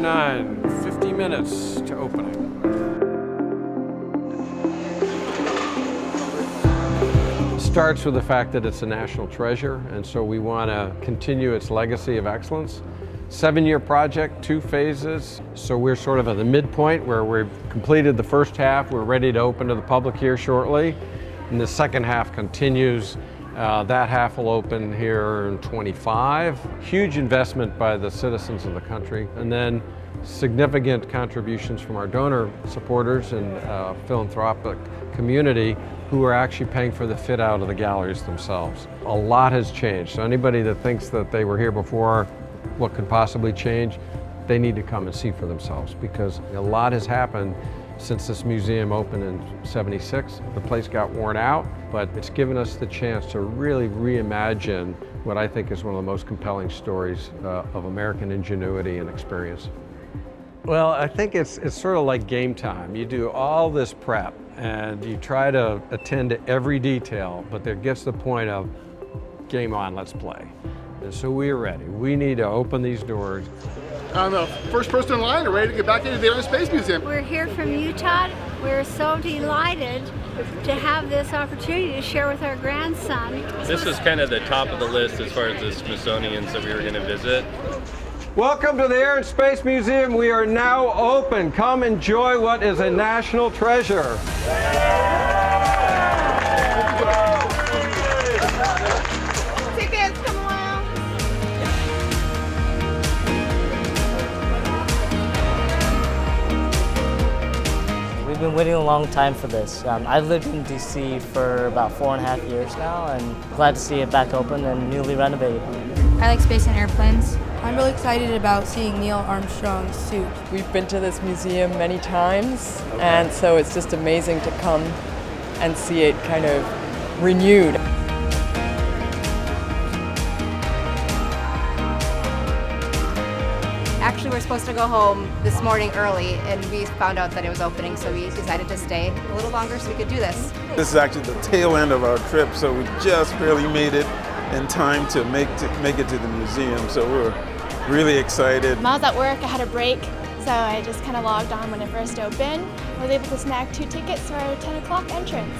9, 50 minutes to opening. Starts with the fact that it's a national treasure, and so we want to continue its legacy of excellence. 7-year project, 2 phases, so we're sort of at the midpoint where we've completed the first half. We're ready to open to the public here shortly, and the second half continues. That half will open here in 25. Huge investment by the citizens of the country, and then significant contributions from our donor supporters and philanthropic community who are actually paying for the fit out of the galleries themselves. A lot has changed, so anybody that thinks that they were here before, what could possibly change, they need to come and see for themselves, because a lot has happened since this museum opened in '76. The place got worn out, but it's given us the chance to really reimagine what I think is one of the most compelling stories of American ingenuity and experience. Well, I think it's sort of like game time. You do all this prep and you try to attend to every detail, but there gets the point of game on, let's play. And so we're ready. We need to open these doors. I'm the first person in line ready to get back into the Air and Space Museum. We're here from Utah. We're so delighted to have this opportunity to share with our grandson. This is kind of the top of the list as far as the Smithsonian's that we were going to visit. Welcome to the Air and Space Museum. We are now open. Come enjoy what is a national treasure. Tickets, come along. We've been waiting a long time for this. I've lived in DC for about 4.5 years now, and glad to see it back open and newly renovated. I like space and airplanes. I'm really excited about seeing Neil Armstrong's suit. We've been to this museum many times, and so it's just amazing to come and see it kind of renewed. Actually, we're supposed to go home this morning early, and we found out that it was opening, so we decided to stay a little longer so we could do this. This is actually the tail end of our trip, so we just barely made it in time to make it to the museum, so we're really excited. I was at work, I had a break, so I just kind of logged on when it first opened. I was able to snag 2 tickets for our 10 o'clock entrance.